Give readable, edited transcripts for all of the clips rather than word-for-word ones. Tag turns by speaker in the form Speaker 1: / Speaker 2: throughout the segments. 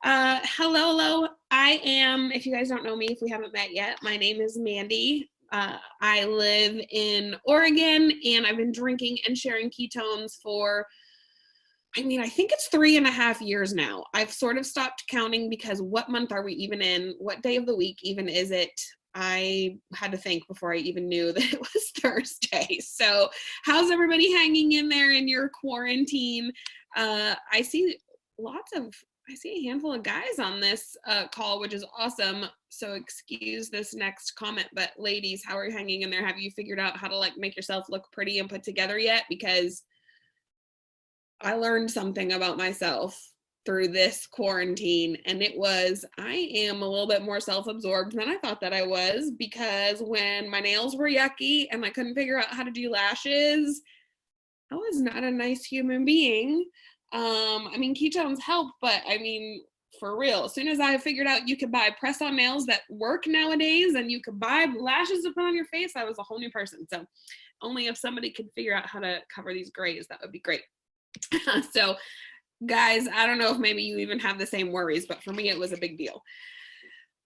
Speaker 1: Hello. If you guys don't know me, if we haven't met yet, my name is Mandy. I live in Oregon and I've been drinking and sharing ketones for, I think it's 3.5 years now. I've sort of stopped counting because what month are we even in? What day of the week even is it? I had to think before I even knew that it was Thursday. So how's everybody hanging in there in your quarantine? I see a handful of guys on this call, which is awesome. So excuse this next comment, but ladies, how are you hanging in there? Have you figured out how to make yourself look pretty and put together yet? Because I learned something about myself through this quarantine, and it was I am a little bit more self-absorbed than I thought that I was, because when my nails were yucky and I couldn't figure out how to do lashes, I was not a nice human being. Ketones help, but for real, as soon as I figured out you could buy press-on nails that work nowadays and you could buy lashes to put on your face, I was a whole new person. So only if somebody could figure out how to cover these grays, that would be great. So guys, I don't know if maybe you even have the same worries, but for me, it was a big deal.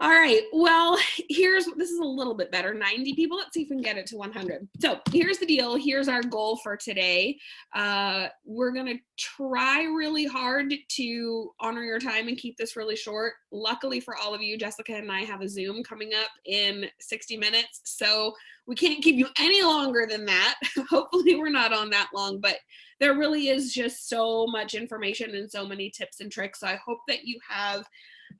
Speaker 1: All right, well, this is a little bit better, 90 people. Let's see if we can get it to 100. So here's the deal. Here's our goal for today. We're gonna try really hard to honor your time and keep this really short. Luckily for all of you, Jessica and I have a Zoom coming up in 60 minutes, so we can't keep you any longer than that. Hopefully we're not on that long, but there really is just so much information and so many tips and tricks. So I hope that you have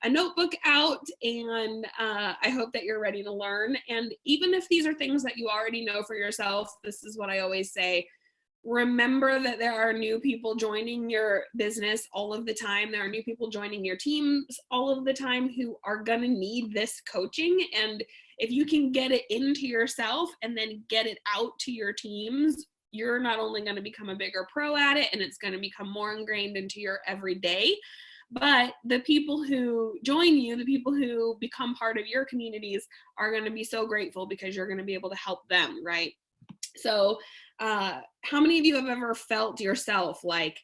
Speaker 1: a notebook out, and I hope that you're ready to learn. And even if these are things that you already know for yourself, this is what I always say: remember that there are new people joining your business all of the time. There are new people joining your teams all of the time who are gonna need this coaching. And if you can get it into yourself and then get it out to your teams, you're not only gonna become a bigger pro at it, and it's gonna become more ingrained into your everyday, but the people who join you, the people who become part of your communities, are going to be so grateful because you're going to be able to help them, right? So how many of you have ever felt yourself like,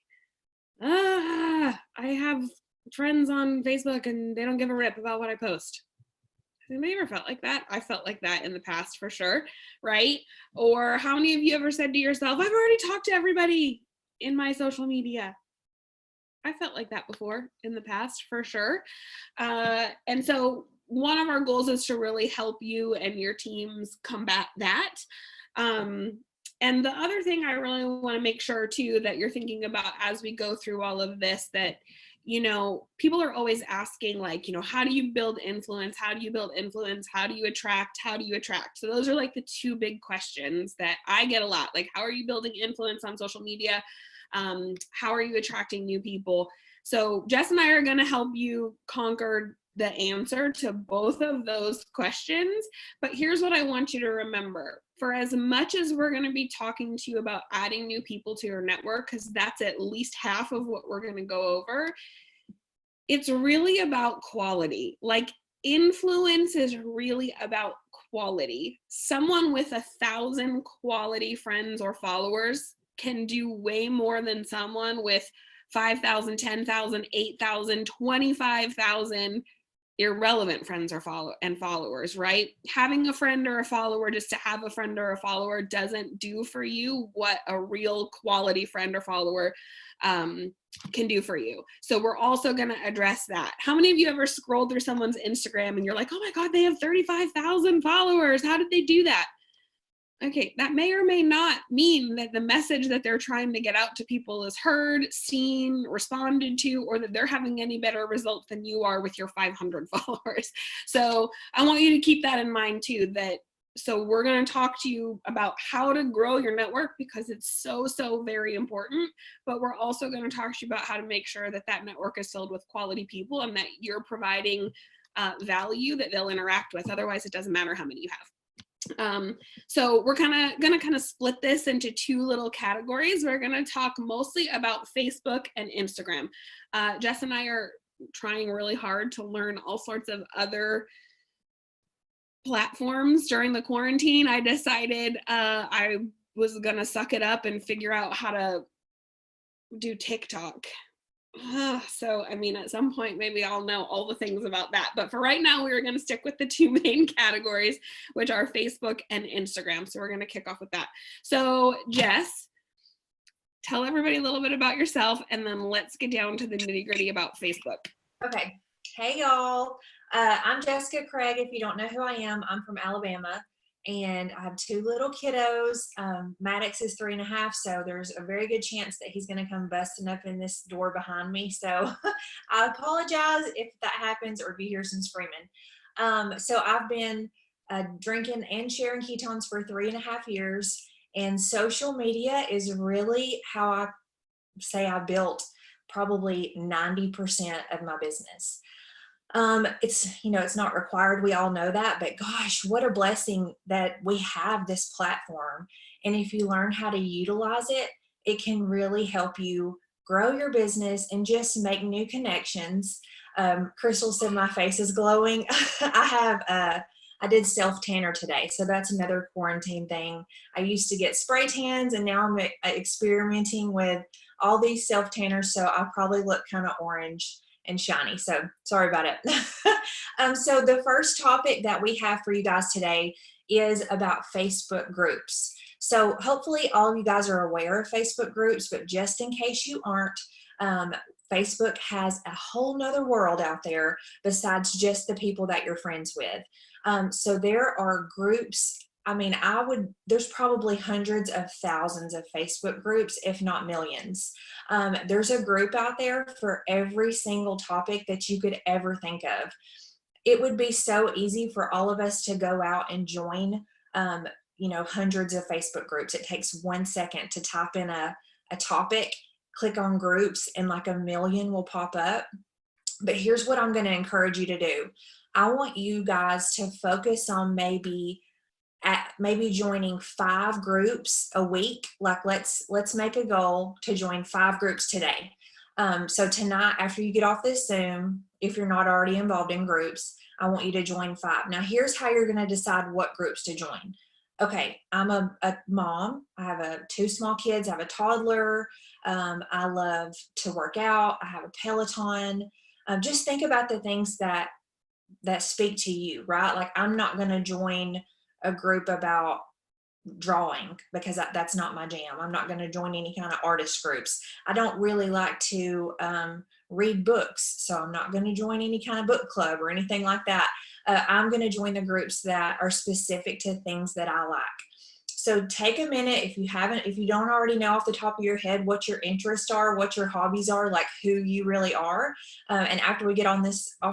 Speaker 1: I have friends on Facebook and they don't give a rip about what I post? Has anybody ever felt like that? I felt like that in the past for sure, right? Or how many of you ever said to yourself, I've already talked to everybody in my social media? I felt like that before in the past for sure. And so one of our goals is to really help you and your teams combat that. And the other thing I really want to make sure too that you're thinking about as we go through all of this, that people are always asking, how do you build influence? How do you build influence? How do you attract? How do you attract? So those are the two big questions that I get a lot. How are you building influence on social media? How are you attracting new people? So Jess and I are going to help you conquer the answer to both of those questions. But here's what I want you to remember. For as much as we're going to be talking to you about adding new people to your network, because that's at least half of what we're going to go over, it's really about quality. Influence is really about quality. Someone with 1,000 quality friends or followers can do way more than someone with 5,000, 10,000, 8,000, 25,000 irrelevant friends or followers, right? Having a friend or a follower just to have a friend or a follower doesn't do for you what a real quality friend or follower can do for you. So we're also going to address that. How many of you ever scrolled through someone's Instagram and you're like, oh my God, they have 35,000 followers. How did they do that? Okay, that may or may not mean that the message that they're trying to get out to people is heard, seen, responded to, or that they're having any better results than you are with your 500 followers. So I want you to keep that in mind too, so we're going to talk to you about how to grow your network because it's so very important, but we're also going to talk to you about how to make sure that that network is filled with quality people and that you're providing value that they'll interact with. Otherwise, it doesn't matter how many you have. So we're gonna split this into two little categories. We're gonna talk mostly about Facebook and Instagram. Jess and I are trying really hard to learn all sorts of other platforms during the quarantine. I decided I was gonna suck it up and figure out how to do TikTok. So, I mean, at some point, maybe I'll know all the things about that. But for right now, we're going to stick with the two main categories, which are Facebook and Instagram. So we're going to kick off with that. So, Jess, tell everybody a little bit about yourself, and then let's get down to the nitty gritty about Facebook.
Speaker 2: Okay. Hey, y'all. I'm Jessica Craig. If you don't know who I am, I'm from Alabama, and I have two little kiddos. Maddox is 3.5, so there's a very good chance that he's going to come busting up in this door behind me. So I apologize if that happens or if you hear some screaming. So I've been drinking and sharing ketones for 3.5 years, and social media is really how I say I built probably 90% of my business. It's, you know, it's not required. We all know that, but gosh, what a blessing that we have this platform. And if you learn how to utilize it, it can really help you grow your business and just make new connections. Crystal said my face is glowing. I did self tanner today, so that's another quarantine thing. I used to get spray tans, and now I'm experimenting with all these self tanners, so I probably look kind of orange and shiny. So sorry about it. So the first topic that we have for you guys today is about Facebook groups. So hopefully all of you guys are aware of Facebook groups, but just in case you aren't, Facebook has a whole nother world out there besides just the people that you're friends with. So there are groups. I mean, there's probably hundreds of thousands of Facebook groups, if not millions. There's a group out there for every single topic that you could ever think of. It would be so easy for all of us to go out and join, hundreds of Facebook groups. It takes 1 second to type in a topic, click on groups, and like a million will pop up. But here's what I'm going to encourage you to do. I want you guys to focus on maybe joining 5 groups a week. Like let's make a goal to join 5 groups today. So tonight, after you get off this Zoom, if you're not already involved in groups, I want you to join 5. Now here's how you're going to decide what groups to join. Okay, I'm a mom. I have 2 small kids. I have a toddler. I love to work out. I have a Peloton. Just think about the things that speak to you, right? Like I'm not going to join a group about drawing because that's not my jam. I'm not going to join any kind of artist groups. I don't really like to read books, so I'm not going to join any kind of book club or anything like that. I'm going to join the groups that are specific to things that I like. So take a minute, if you don't already know off the top of your head what your interests are, what your hobbies are, like who you really are. And after we get off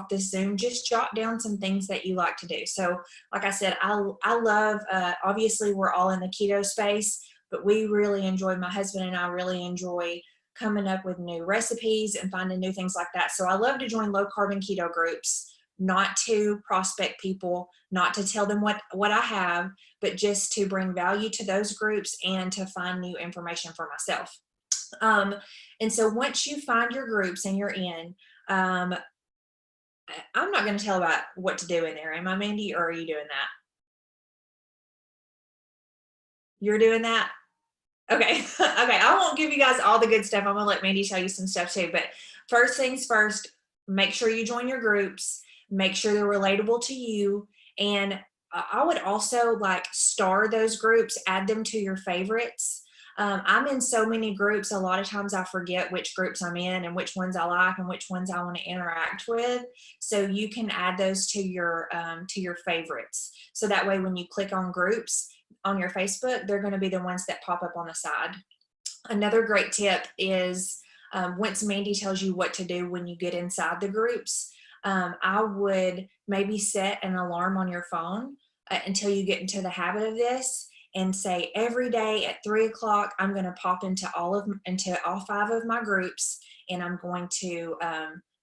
Speaker 2: this Zoom, just jot down some things that you like to do. So like I said, I love, obviously we're all in the keto space, but my husband and I really enjoy coming up with new recipes and finding new things like that. So I love to join low carb and keto groups, not to prospect people, not to tell them what I have, but just to bring value to those groups and to find new information for myself. And so once you find your groups and you're in, I'm not going to tell about what to do in there. Am I, Mandy, or are you doing that? You're doing that? Okay. Okay. I won't give you guys all the good stuff. I'm going to let Mandy tell you some stuff too. But first things first, make sure you join your groups. Make sure they're relatable to you. And I would also star those groups, add them to your favorites. I'm in so many groups, a lot of times I forget which groups I'm in and which ones I like and which ones I want to interact with. So you can add those to your favorites. So that way when you click on groups on your Facebook, they're going to be the ones that pop up on the side. Another great tip is once Mandy tells you what to do when you get inside the groups, I would maybe set an alarm on your phone until you get into the habit of this, and say every day at 3 o'clock, I'm going to pop into all 5 of my groups, and I'm going to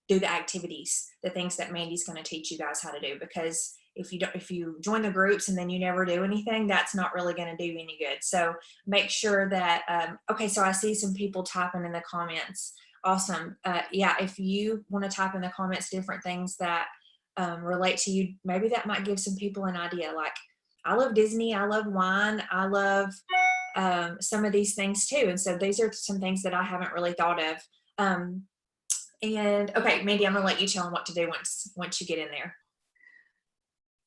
Speaker 2: do the activities, the things that Mandy's going to teach you guys how to do. Because if you join the groups and then you never do anything, that's not really going to do any good. So make sure that, okay, so I see some people typing in the comments. Awesome. Yeah, if you want to type in the comments different things that relate to you, maybe that might give some people an idea. Like, I love Disney, I love wine, I love some of these things too. And so these are some things that I haven't really thought of. And okay, Mandy, I'm gonna let you tell them what to do once you get in there.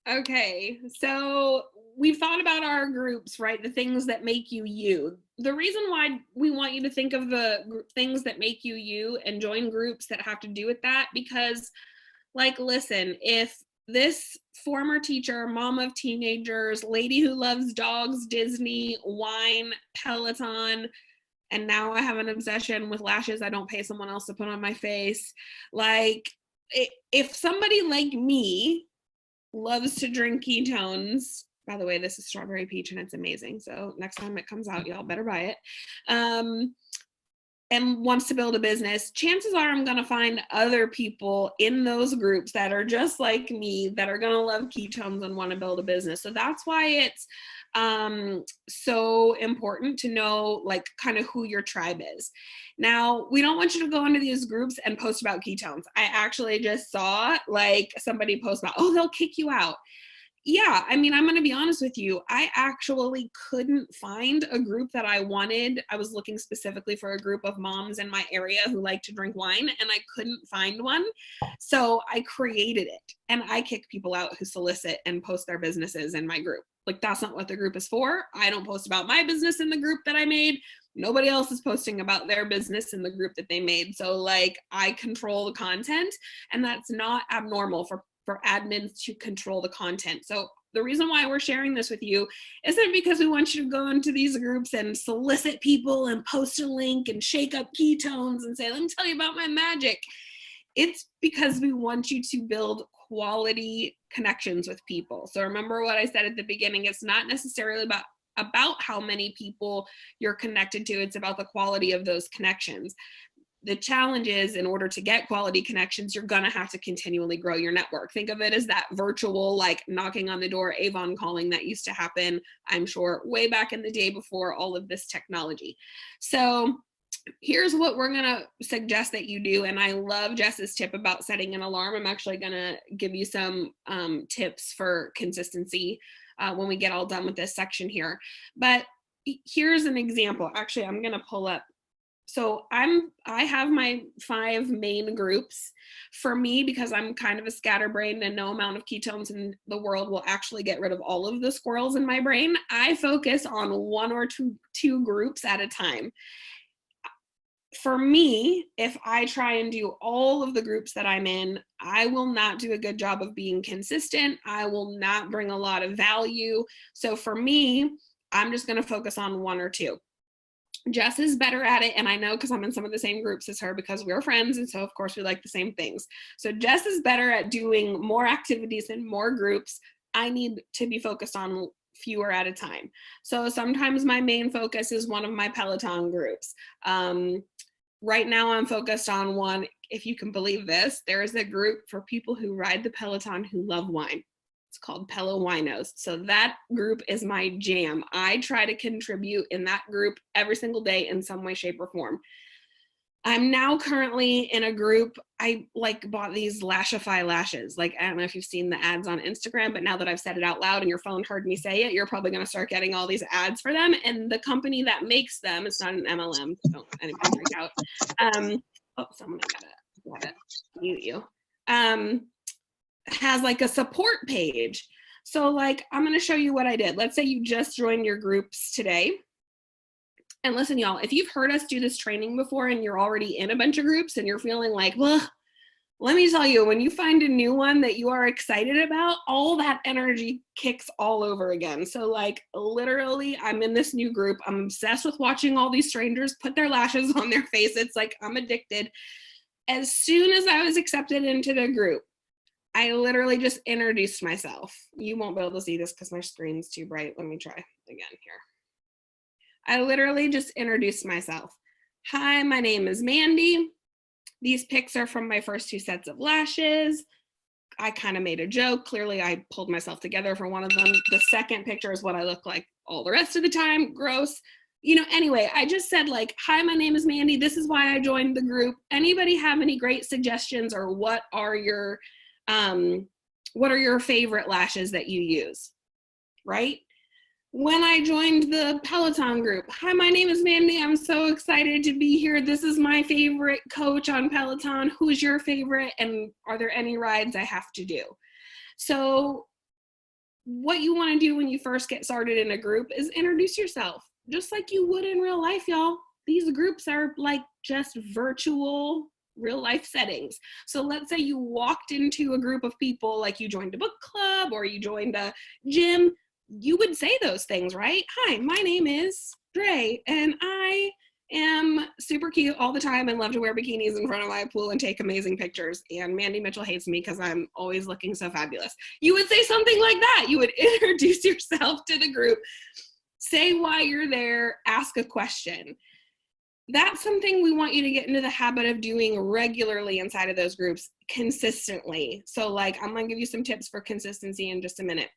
Speaker 1: Okay, so we've thought about our groups, right? The things that make you you. The reason why we want you to think of the things that make you you and join groups that have to do with that, because, like, listen, if this former teacher, mom of teenagers, lady who loves dogs, Disney, wine, Peloton, and now I have an obsession with lashes I don't pay someone else to put on my face, like, if somebody like me loves to drink ketones. By the way, this is strawberry peach and it's amazing. So next time it comes out, y'all better buy it. And wants to build a business, chances are I'm going to find other people in those groups that are just like me that are going to love ketones and want to build a business. So that's why it's so important to know, like, kind of who your tribe is. Now, we don't want you to go into these groups and post about ketones. I actually just saw like somebody post about, oh, they'll kick you out. Yeah, I mean, I'm going to be honest with you. I actually couldn't find a group that I wanted. I was looking specifically for a group of moms in my area who like to drink wine, and I couldn't find one. So I created it, and I kick people out who solicit and post their businesses in my group. Like, that's not what the group is for. I don't post about my business in the group that I made. Nobody else is posting about their business in the group that they made. So, like, I control the content, and that's not abnormal for admins to control the content. So the reason why we're sharing this with you isn't because we want you to go into these groups and solicit people and post a link and shake up ketones and say, let me tell you about my magic. It's because we want you to build quality connections with people. So remember what I said at the beginning, it's not necessarily about how many people you're connected to, it's about the quality of those connections. The challenge is, in order to get quality connections, you're going to have to continually grow your network. Think of it as that virtual, like, knocking on the door, Avon calling that used to happen, I'm sure, way back in the day before all of this technology. So here's what we're going to suggest that you do. And I love Jess's tip about setting an alarm. I'm actually going to give you some tips for consistency when we get all done with this section here. But here's an example. Actually, I'm going to pull up. So I have my 5 main groups. For me, because I'm kind of a scatterbrained and no amount of ketones in the world will actually get rid of all of the squirrels in my brain, I focus on 1 or 2 groups at a time. For me, if I try and do all of the groups that I'm in, I will not do a good job of being consistent. I will not bring a lot of value. So for me, I'm just going to focus on 1 or 2. Jess is better at it, and I know because I'm in some of the same groups as her because we're friends, and so of course we like the same things. So Jess is better at doing more activities and more groups. I need to be focused on fewer at a time. So sometimes my main focus is one of my Peloton groups. Right now I'm focused on one, if you can believe this, there is a group for people who ride the Peloton who love wine. It's called Pelowinos. So that group is my jam. I try to contribute in that group every single day in some way, shape, or form. I'm now currently in a group. I bought these Lashify lashes. Like, I don't know if you've seen the ads on Instagram, but now that I've said it out loud and your phone heard me say it, you're probably going to start getting all these ads for them. And the company that makes them, it's not an MLM, so don't anybody freak out. Oh, someone gotta mute you. Has like a support page. So like, I'm going to show you what I did. Let's say you just joined your groups today. And listen, y'all, if you've heard us do this training before and you're already in a bunch of groups and you're feeling like, well, let me tell you, when you find a new one that you are excited about, all that energy kicks all over again. So like, literally, I'm in this new group. I'm obsessed with watching all these strangers put their lashes on their face. It's like, I'm addicted. As soon as I was accepted into the group, I literally just introduced myself. You won't be able to see this because my screen's too bright. Let me try again here. I literally just introduced myself. Hi, my name is Mandy. These pics are from my first 2 sets of lashes. I kind of made a joke. Clearly, I pulled myself together for one of them. The second picture is what I look like all the rest of the time. Gross. You know, anyway, I just said like, hi, my name is Mandy. This is why I joined the group. Anybody have any great suggestions, or what are your favorite lashes that you use, right? when I joined the Peloton group. Hi, my name is Mandy. I'm so excited to be here. This is my favorite coach on Peloton. Who's your favorite? And are there any rides I have to do? So what you want to do when you first get started in a group is introduce yourself, just like you would in real life, y'all. These groups are like just virtual real life settings. So let's say you walked into a group of people, like you joined a book club or you joined a gym, you would say those things, right? Hi, my name is Dre, and I am super cute all the time and love to wear bikinis in front of my pool and take amazing pictures. And Mandy Mitchell hates me because I'm always looking so fabulous. You would say something like that. You would introduce yourself to the group, say why you're there, ask a question. That's something we want you to get into the habit of doing regularly inside of those groups consistently. So like, I'm going to give you some tips for consistency in just a minute.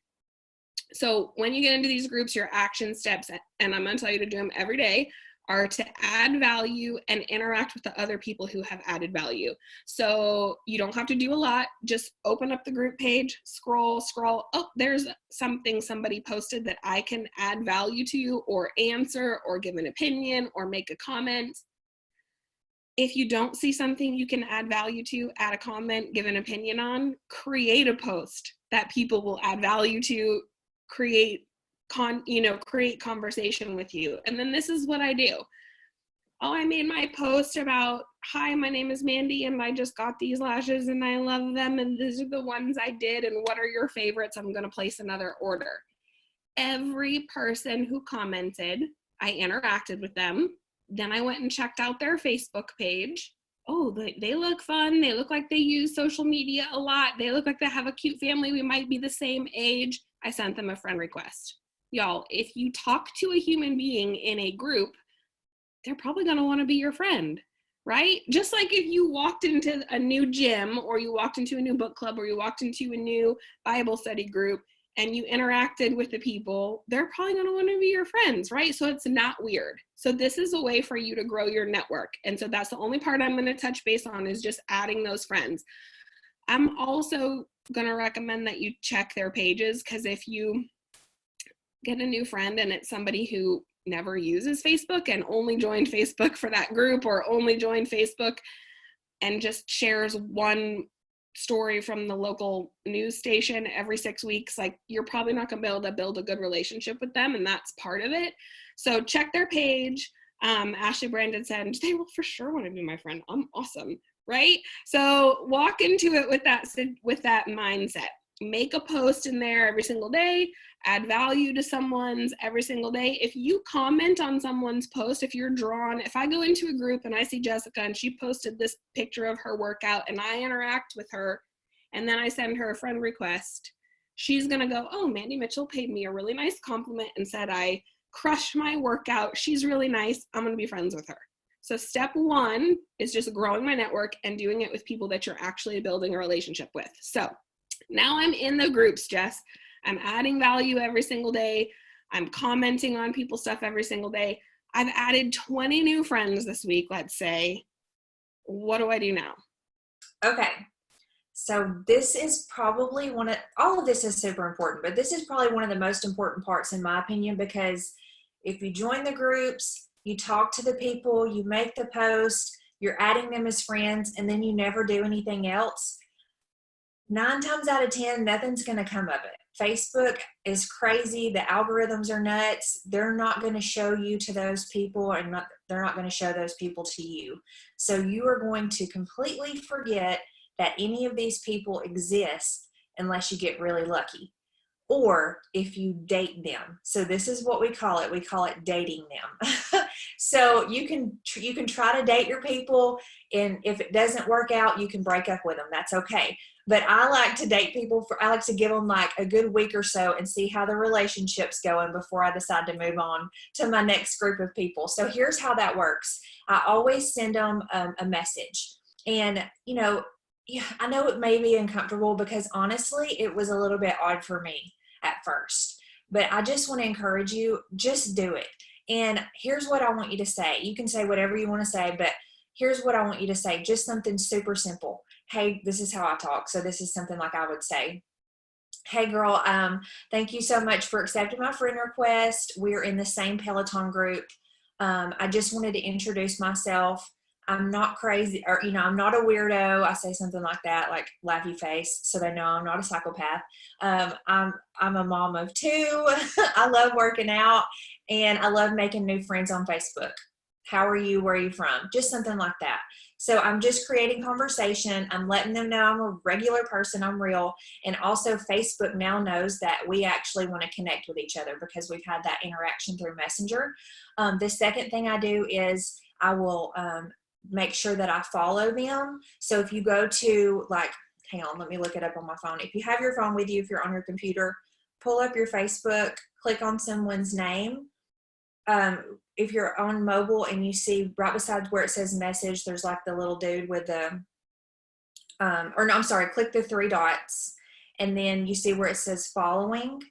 Speaker 1: So when you get into these groups, your action steps, and I'm going to tell you to do them every day, are to add value and interact with the other people who have added value. So you don't have to do a lot. Just open up the group page, scroll. Oh, there's something somebody posted that I can add value to or answer or give an opinion or make a comment. If you don't see something you can add value to, add a comment, give an opinion on, create a post that people will add value to, create conversation with you. And then this is what I do. Oh, I made my post about, hi, my name is Mandy and I just got these lashes and I love them and these are the ones I did and what are your favorites? I'm going to place another order. Every person who commented, I interacted with them. Then I went and checked out their Facebook page. Oh, they look fun. They look like they use social media a lot. They look like they have a cute family. We might be the same age. I sent them a friend request. Y'all, if you talk to a human being in a group, they're probably going to want to be your friend, right? Just like if you walked into a new gym or you walked into a new book club or you walked into a new Bible study group and you interacted with the people, they're probably going to want to be your friends, right? So it's not weird. So this is a way for you to grow your network. And so that's the only part I'm going to touch base on is just adding those friends. I'm also going to recommend that you check their pages, because if you get a new friend and it's somebody who never uses Facebook and only joined Facebook for that group or only joined Facebook and just shares one story from the local news station every 6 weeks, like you're probably not going to be able to build a good relationship with them, and that's part of it. So check their page. Ashley Brandon said, they will for sure want to be my friend. I'm awesome, right? So walk into it with that mindset. Make a post in there every single day, add value to someone's every single day. If you comment on someone's post, if I go into a group and I see Jessica and she posted this picture of her workout and I interact with her and then I send her a friend request, she's going to go, oh, Mandy Mitchell paid me a really nice compliment and said I crushed my workout. She's really nice. I'm going to be friends with her. So step one is just growing my network and doing it with people that you're actually building a relationship with. So now I'm in the groups, Jess. I'm adding value every single day. I'm commenting on people's stuff every single day. I've added 20 new friends this week, let's say. What do I do now?
Speaker 2: Okay. So this is probably all of this is super important, but this is probably one of the most important parts in my opinion, because if you join the groups, you talk to the people, you make the post, you're adding them as friends, and then you never do anything else, 9 times out of 10, nothing's going to come of it. Facebook is crazy. The algorithms are nuts. They're not going to show you to those people, and they're not going to show those people to you. So you are going to completely forget that any of these people exist unless you get really lucky, or if you date them. So this is what we call it. We call it dating them. So you can try to date your people, and if it doesn't work out, you can break up with them. That's okay. But I like to date people I like to give them like a good week or so and see how the relationship's going before I decide to move on to my next group of people. So here's how that works. I always send them a message. And, I know it may be uncomfortable because honestly, it was a little bit odd for me at first. But I just want to encourage you, just do it. And here's what I want you to say. You can say whatever you want to say, but here's what I want you to say. Just something super simple. Hey, this is how I talk. So this is something like I would say. Hey girl, thank you so much for accepting my friend request. We're in the same Peloton group. I just wanted to introduce myself. I'm not crazy, or I'm not a weirdo. I say something like that, like laughy face, so they know I'm not a psychopath. I'm a mom of two. I love working out, and I love making new friends on Facebook. How are you? Where are you from? Just something like that. So I'm just creating conversation. I'm letting them know I'm a regular person. I'm real. And also, Facebook now knows that we actually want to connect with each other because we've had that interaction through Messenger. The second thing I do is I will make sure that I follow them. So if you go to, like, hang on, let me look it up on my phone. If you have your phone with you, if you're on your computer, pull up your Facebook, click on someone's name. If you're on mobile and you see right beside where it says message, there's like the little dude with the, or no, I'm sorry, click the three dots, and then you see where it says following.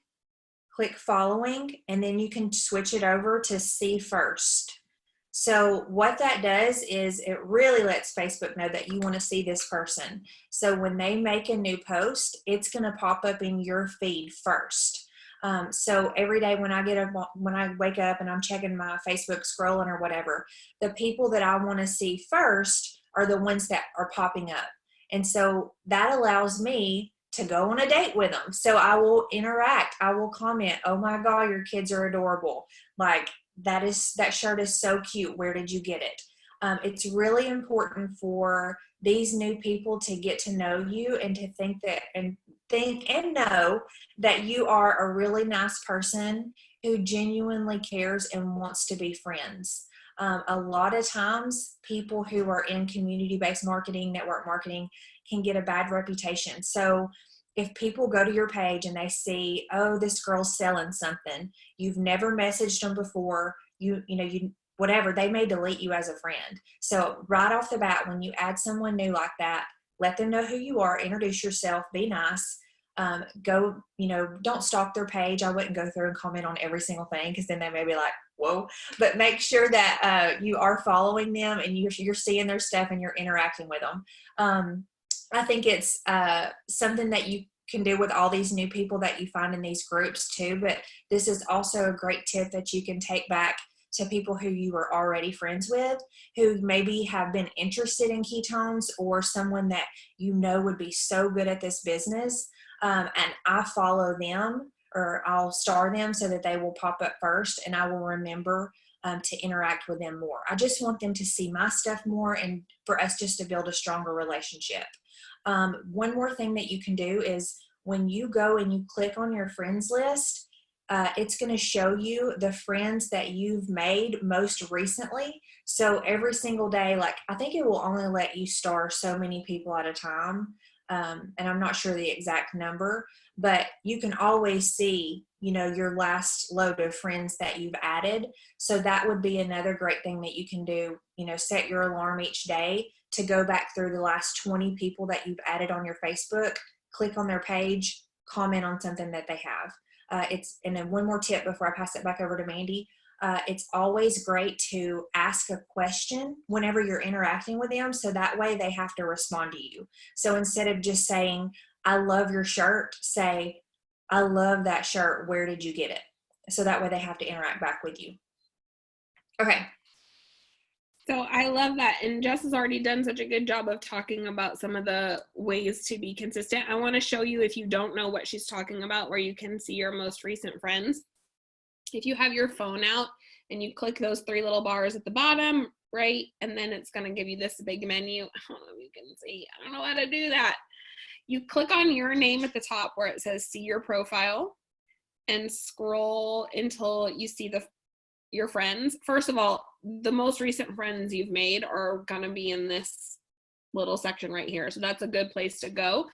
Speaker 2: Click following, and then you can switch it over to see first. So what that does is it really lets Facebook know that you want to see this person. So when they make a new post, it's going to pop up in your feed first. So every day when I wake up and I'm checking my Facebook scrolling or whatever, the people that I want to see first are the ones that are popping up. And so that allows me to go on a date with them. So I will interact. I will comment, "Oh my God, your kids are adorable. Like that shirt is so cute. Where did you get it?" It's really important for these new people to get to know you and to think and know that you are a really nice person who genuinely cares and wants to be friends. A lot of times people who are in community-based marketing, network marketing, can get a bad reputation. So if people go to your page and they see, "Oh, this girl's selling something," you've never messaged them before, you whatever, they may delete you as a friend. So right off the bat, when you add someone new like that, let them know who you are, introduce yourself, be nice. Don't stalk their page. I wouldn't go through and comment on every single thing because then they may be like, "Whoa," but make sure that you are following them and you're seeing their stuff and you're interacting with them. I think it's something that you can do with all these new people that you find in these groups too, but this is also a great tip that you can take back to people who you are already friends with, who maybe have been interested in ketones, or someone that would be so good at this business. And I follow them, or I'll star them so that they will pop up first, and I will remember to interact with them more. I just want them to see my stuff more and for us just to build a stronger relationship. One more thing that you can do is when you go and you click on your friends list, it's going to show you the friends that you've made most recently. So every single day, like I think it will only let you star so many people at a time. And I'm not sure the exact number, but you can always see, your last load of friends that you've added. So that would be another great thing that you can do, set your alarm each day to go back through the last 20 people that you've added on your Facebook, click on their page, comment on something that they have. And then one more tip before I pass it back over to Mandy. It's always great to ask a question whenever you're interacting with them, so that way they have to respond to you. So instead of just saying, "I love your shirt," say, "I love that shirt. Where did you get it?" So that way they have to interact back with you. Okay.
Speaker 1: So I love that. And Jess has already done such a good job of talking about some of the ways to be consistent. I want to show you, if you don't know what she's talking about, where you can see your most recent friends. If you have your phone out and you click those three little bars at the bottom, right? And then it's going to give you this big menu. I don't know if you can see. I don't know how to do that. You click on your name at the top where it says see your profile and scroll until you see your friends. First of all, the most recent friends you've made are going to be in this little section right here. So that's a good place to go.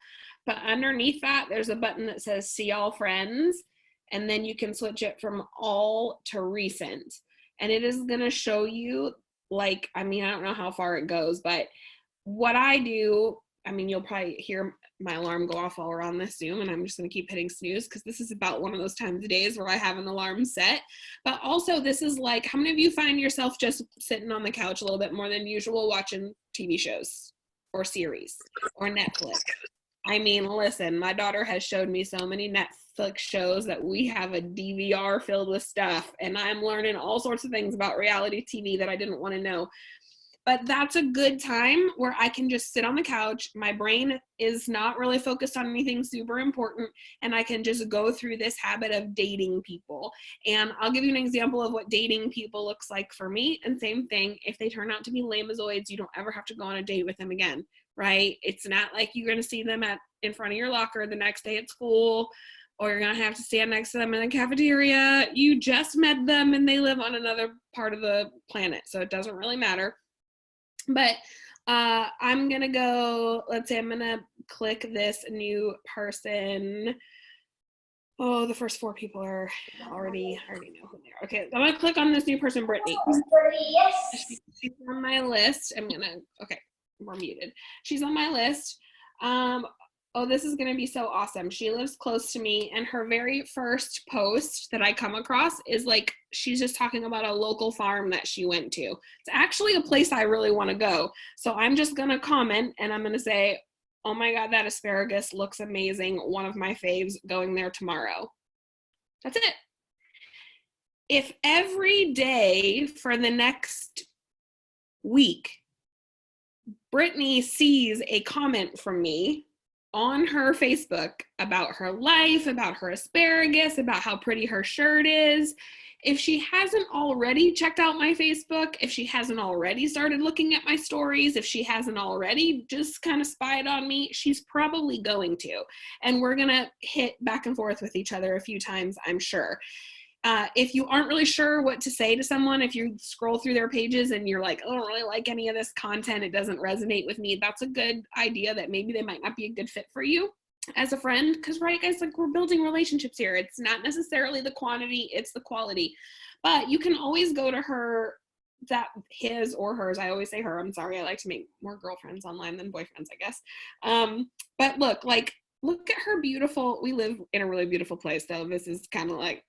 Speaker 1: But underneath that, there's a button that says see all friends. And then you can switch it from all to recent. And it is going to show you, I don't know how far it goes, but what I do, you'll probably hear my alarm go off while we're on this Zoom, and I'm just going to keep hitting snooze because this is about one of those times of days where I have an alarm set. But also, this is like, how many of you find yourself just sitting on the couch a little bit more than usual watching TV shows or series or Netflix? I mean, listen, my daughter has showed me so many Netflix shows that we have a DVR filled with stuff, and I'm learning all sorts of things about reality TV that I didn't want to know. But that's a good time where I can just sit on the couch. My brain is not really focused on anything super important, and I can just go through this habit of dating people. And I'll give you an example of what dating people looks like for me. And same thing, if they turn out to be lamazoids, you don't ever have to go on a date with them again, right? It's not like you're going to see them in front of your locker the next day at school, or you're going to have to stand next to them in the cafeteria. You just met them and they live on another part of the planet, so it doesn't really matter. But I'm going to go, let's say I'm going to click this new person. Oh, the first 4 people are I already know who they are. Okay, I'm going to click on this new person, Brittany.
Speaker 2: Yes.
Speaker 1: She's on my list. Okay, we're muted. She's on my list. Oh, this is going to be so awesome. She lives close to me, and her very first post that I come across is like, she's just talking about a local farm that she went to. It's actually a place I really want to go. So I'm just going to comment, and I'm going to say, oh my God, that asparagus looks amazing. One of my faves, going there tomorrow. That's it. If every day for the next week, Brittany sees a comment from me on her Facebook about her life, about her asparagus, about how pretty her shirt is, if she hasn't already checked out my Facebook, if she hasn't already started looking at my stories, if she hasn't already just kind of spied on me, she's probably going to. And we're going to hit back and forth with each other a few times, I'm sure. If you aren't really sure what to say to someone, if you scroll through their pages and you're like, I don't really like any of this content, it doesn't resonate with me, that's a good idea that maybe they might not be a good fit for you as a friend. Because, right, guys, like, we're building relationships here. It's not necessarily the quantity, it's the quality. But you can always go to her, his or hers, I always say her, I'm sorry, I like to make more girlfriends online than boyfriends, I guess. But look at her beautiful, we live in a really beautiful place, though. This is kind of like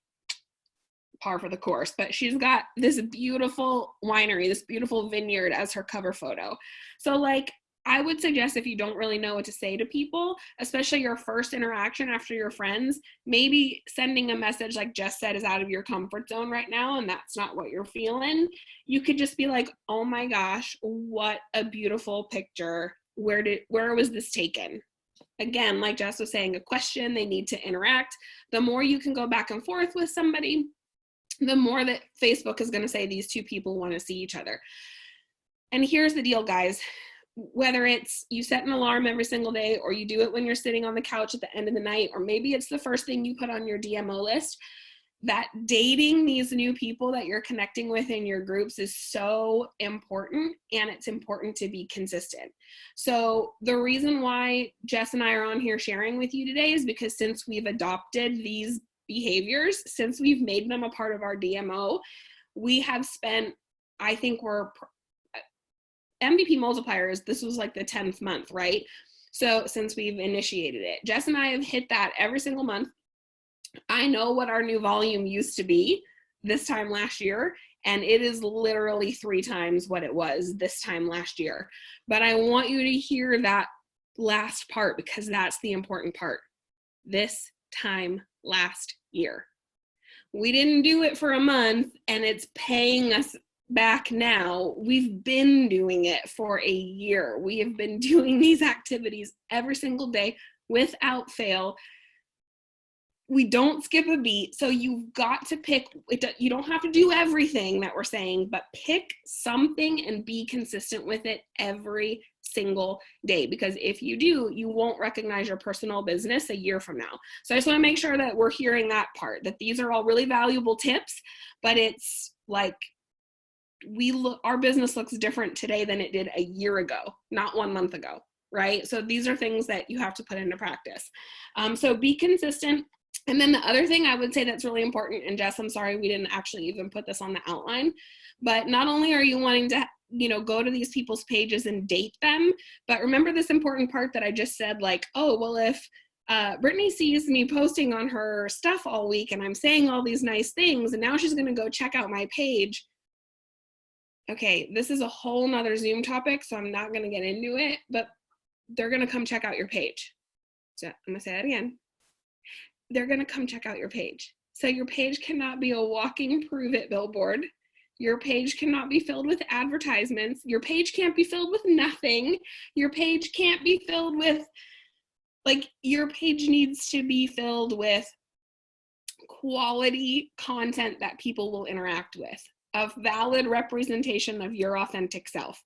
Speaker 1: par for the course, but she's got this beautiful winery, this beautiful vineyard as her cover photo. So, like, I would suggest, if you don't really know what to say to people, especially your first interaction after your friends, maybe sending a message like Jess said is out of your comfort zone right now and that's not what you're feeling. You could just be like, oh my gosh, what a beautiful picture. Where was this taken? Again, like Jess was saying, a question, they need to interact. The more you can go back and forth with somebody, the more that Facebook is going to say these two people want to see each other. And here's the deal, guys. Whether it's you set an alarm every single day, or you do it when you're sitting on the couch at the end of the night, or maybe it's the first thing you put on your DMO list, that dating these new people that you're connecting with in your groups is so important, and it's important to be consistent. So the reason why Jess and I are on here sharing with you today is because since we've adopted these behaviors, since we've made them a part of our DMO, we have spent, I think we're MVP multipliers, this was like the 10th month, right? So since we've initiated it, Jess and I have hit that every single month. I know what our new volume used to be this time last year, and it is literally 3 times what it was this time last year. But I want you to hear that last part, because that's the important part. This time last year. We didn't do it for a month and it's paying us back now. We've been doing it for a year. We have been doing these activities every single day without fail. We don't skip a beat. So you've got to pick, you don't have to do everything that we're saying, but pick something and be consistent with it every single day. Because if you do, you won't recognize your personal business a year from now. So I just want to make sure that we're hearing that part, that these are all really valuable tips, but it's like, our business looks different today than it did a year ago, not 1 month ago, right? So these are things that you have to put into practice. So be consistent. And then the other thing I would say that's really important, and Jess, I'm sorry we didn't actually even put this on the outline, but not only are you wanting to, go to these people's pages and date them, but remember this important part that I just said, like, oh, well, if Brittany sees me posting on her stuff all week and I'm saying all these nice things, and now she's going to go check out my page. Okay, this is a whole nother Zoom topic, so I'm not going to get into it, but they're going to come check out your page. So I'm gonna say that again. They're gonna come check out your page. So your page cannot be a walking prove it billboard. Your page cannot be filled with advertisements. Your page can't be filled with nothing. Your page can't be filled with, like, your page needs to be filled with quality content that people will interact with, a valid representation of your authentic self.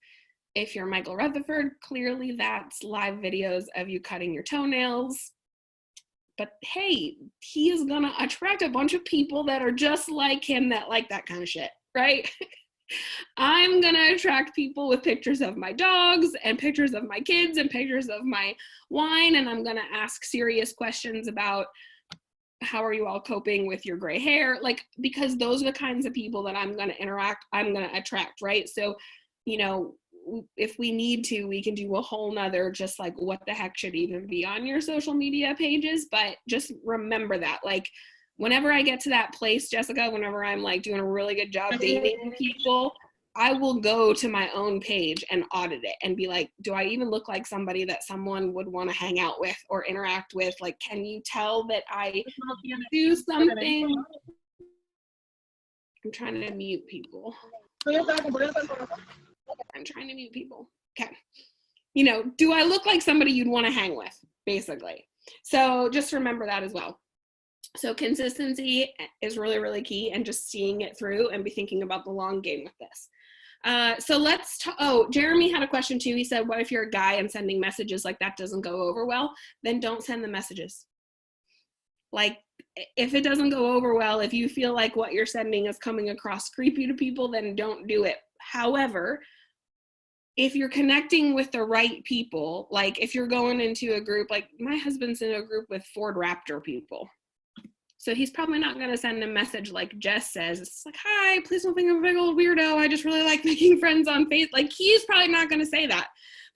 Speaker 1: If you're Michael Rutherford, clearly that's live videos of you cutting your toenails. But hey, he is gonna attract a bunch of people that are just like him that like that kind of shit, right? I'm gonna attract people with pictures of my dogs and pictures of my kids and pictures of my wine, and I'm gonna ask serious questions about how are you all coping with your gray hair, like, because those are the kinds of people that I'm gonna attract, right? So, you know, if we need to, we can do a whole nother just like what the heck should even be on your social media pages. But just remember that, like, whenever I get to that place, Jessica, whenever I'm like doing a really good job dating people, I will go to my own page and audit it and be like, do I even look like somebody that someone would want to hang out with or interact with? Like, can you tell that I do something? I'm trying to mute people. I'm trying to mute people. Okay. You know, do I look like somebody you'd want to hang with, basically? So just remember that as well. So consistency is really, really key, and just seeing it through and be thinking about the long game with this. So let's Jeremy had a question too. He said, what if you're a guy and sending messages like that doesn't go over well? Then don't send the messages. Like, if it doesn't go over well, if you feel like what you're sending is coming across creepy to people, then don't do it. However, if you're connecting with the right people, like if you're going into a group, like my husband's in a group with Ford Raptor people. So he's probably not going to send a message like Jess says. It's like, hi, please don't think I'm a big old weirdo. I just really like making friends on Facebook. Like, he's probably not going to say that.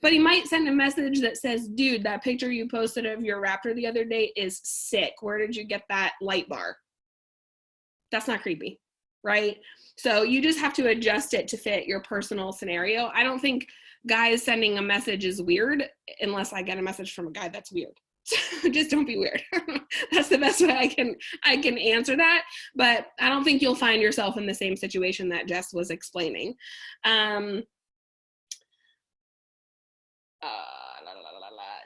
Speaker 1: But he might send a message that says, dude, that picture you posted of your Raptor the other day is sick. Where did you get that light bar? That's not creepy, right? So you just have to adjust it to fit your personal scenario. I don't think guys sending a message is weird unless I get a message from a guy that's weird. Just don't be weird. That's the best way I can answer that. But I don't think you'll find yourself in the same situation that Jess was explaining.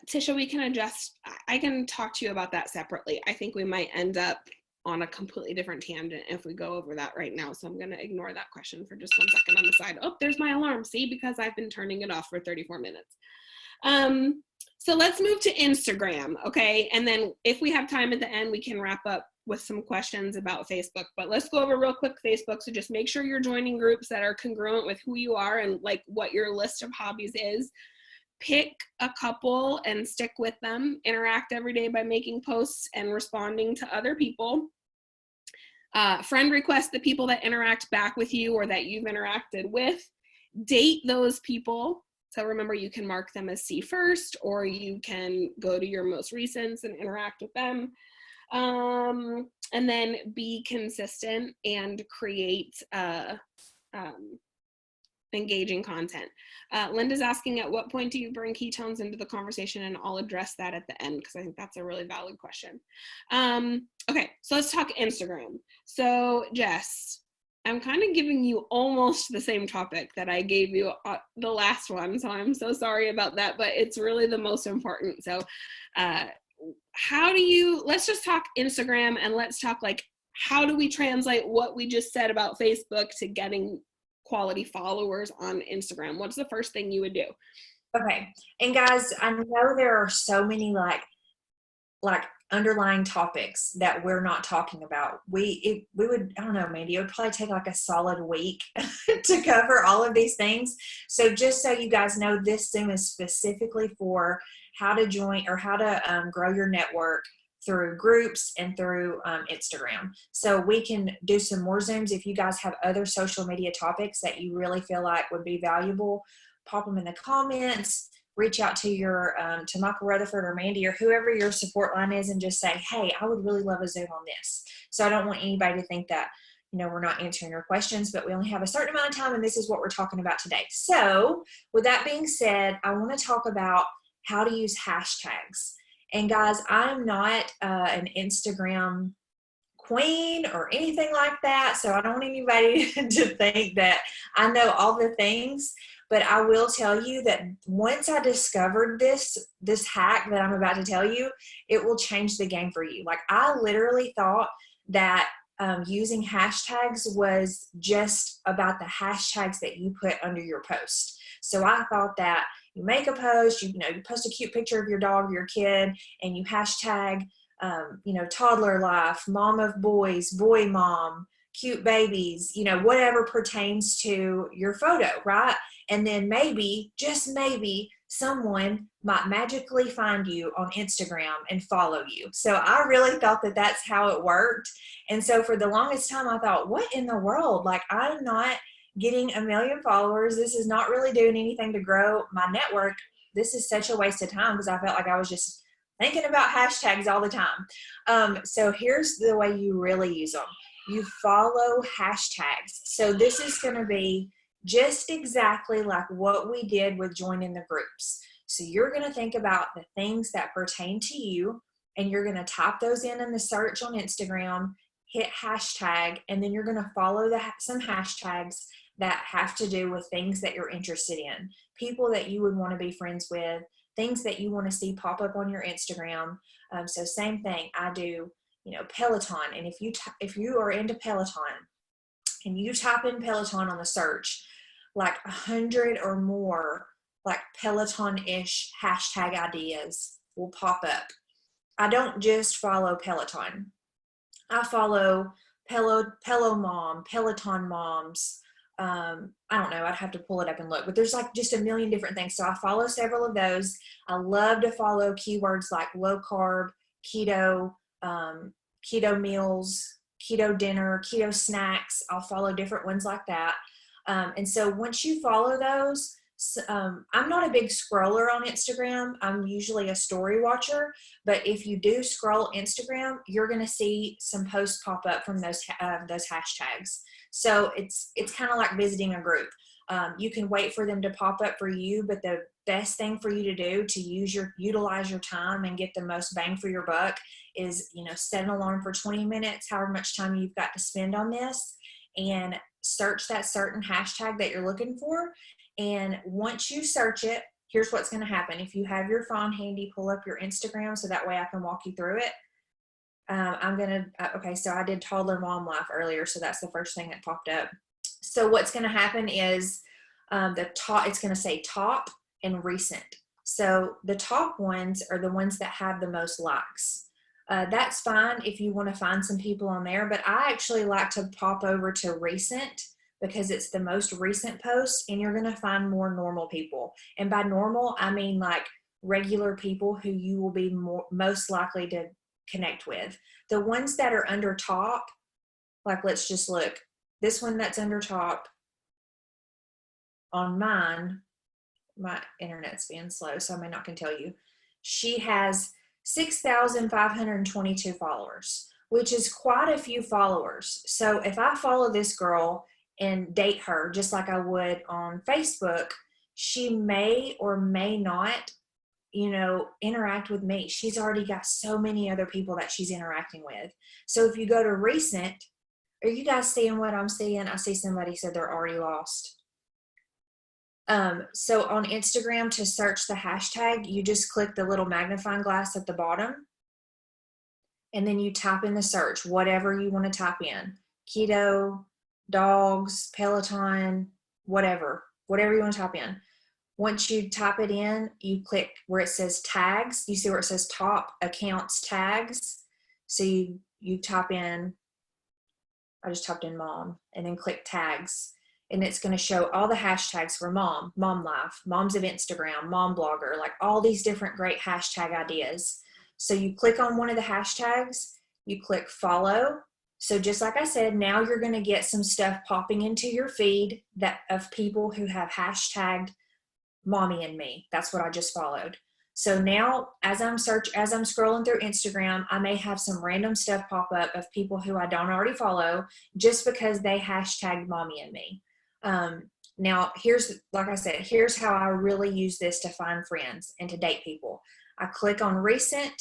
Speaker 1: Tisha, we can adjust. I can talk to you about that separately. I think we might end up on a completely different tangent if we go over that right now. So I'm going to ignore that question for just 1 second on the side. Oh, there's my alarm. See, because I've been turning it off for 34 minutes. So let's move to Instagram, okay? And then if we have time at the end, we can wrap up with some questions about Facebook. But let's go over real quick Facebook. So just make sure you're joining groups that are congruent with who you are and like what your list of hobbies is. Pick a couple and stick with them. Interact every day by making posts and responding to other people. Friend request the people that interact back with you or that you've interacted with. Date those people. So remember, you can mark them as see first, or you can go to your most recents and interact with them. And then be consistent and create engaging content. Linda's asking, at what point do you bring ketones into the conversation? And I'll address that at the end because I think that's a really valid question. Okay, so let's talk Instagram. So Jess, I'm kind of giving you almost the same topic that I gave you the last one, so I'm so sorry about that, but it's really the most important. So let's just talk Instagram, and let's talk like, how do we translate what we just said about Facebook to getting quality followers on Instagram? What's the first thing you would do?
Speaker 2: Okay, and guys, I know there are so many like underlying topics that we're not talking about. We would, I don't know, Mandy, it would probably take like a solid week to cover all of these things. So just so you guys know, this Zoom is specifically for how to join or how to grow your network through groups and through Instagram. So we can do some more Zooms. If you guys have other social media topics that you really feel like would be valuable, pop them in the comments. Reach out to your to Michael Rutherford or Mandy or whoever your support line is and just say, hey, I would really love a Zoom on this. So I don't want anybody to think that, you know, we're not answering your questions, but we only have a certain amount of time and this is what we're talking about today. So with that being said, I want to talk about how to use hashtags. And guys, I'm not an Instagram queen or anything like that. So I don't want anybody to think that I know all the things. But I will tell you that once I discovered this hack that I'm about to tell you, it will change the game for you. Like, I literally thought that using hashtags was just about the hashtags that you put under your post. So I thought that you make a post, you post a cute picture of your dog or your kid, and you hashtag, toddler life, mom of boys, boy mom, cute babies, whatever pertains to your photo, right? And then maybe, just maybe, someone might magically find you on Instagram and follow you. So I really thought that that's how it worked. And so for the longest time, I thought, what in the world? Like, I'm not getting 1 million followers. This is not really doing anything to grow my network. This is such a waste of time, because I felt like I was just thinking about hashtags all the time. So here's the way you really use them. You follow hashtags. So this is going to be just exactly like what we did with joining the groups. So you're going to think about the things that pertain to you, and you're going to type those in the search on Instagram, hit hashtag, and then you're going to follow some hashtags that have to do with things that you're interested in, people that you would want to be friends with, things that you want to see pop up on your Instagram. So same thing, I do, Peloton. And if you are into Peloton and you type in Peloton on the search, like 100 or more like Peloton-ish hashtag ideas will pop up. I don't just follow Peloton. I follow Pello Mom, Peloton Moms. I don't know, I'd have to pull it up and look, but there's like just a million different things. So I follow several of those. I love to follow keywords like low carb, keto, keto meals, keto dinner, keto snacks. I'll follow different ones like that. And so once you follow those, I'm not a big scroller on Instagram. I'm usually a story watcher, but if you do scroll Instagram, you're going to see some posts pop up from those hashtags. So it's kind of like visiting a group. You can wait for them to pop up for you, but the best thing for you to do to utilize your time and get the most bang for your buck is, set an alarm for 20 minutes, however much time you've got to spend on this, and search that certain hashtag that you're looking for. And once you search it, here's what's going to happen. If you have your phone handy, pull up your Instagram so that way I can walk you through it. Okay, so I did toddler mom life earlier, so that's the first thing that popped up. So what's going to happen is it's going to say top and recent. So the top ones are the ones that have the most likes. That's fine if you want to find some people on there, but I actually like to pop over to recent, because it's the most recent post, and you're going to find more normal people. And by normal, I mean like regular people who you will be most likely to connect with. The ones that are under top, like, let's just look. This one that's under top on mine, my internet's being slow, so I may not can tell you. She has 6,522 followers, which is quite a few followers. So if I follow this girl and date her just like I would on Facebook, she may or may not, interact with me. She's already got so many other people that she's interacting with. So if you go to recent, are you guys seeing what I'm seeing? I see somebody said they're already lost. So on Instagram, to search the hashtag, you just click the little magnifying glass at the bottom, and then you type in the search, whatever you want to type in, keto, dogs, Peloton, whatever you want to type in. Once you type it in, you click where it says tags. You see where it says top accounts tags. So you type in, I just typed in mom, and then click tags. And it's going to show all the hashtags for mom, mom life, moms of Instagram, mom blogger, like all these different great hashtag ideas. So you click on one of the hashtags, you click follow. So just like I said, now you're going to get some stuff popping into your feed of people who have hashtagged mommy and me. That's what I just followed. So now as I'm scrolling through Instagram, I may have some random stuff pop up of people who I don't already follow just because they hashtagged mommy and me. Now here's how I really use this to find friends and to date people. I click on recent.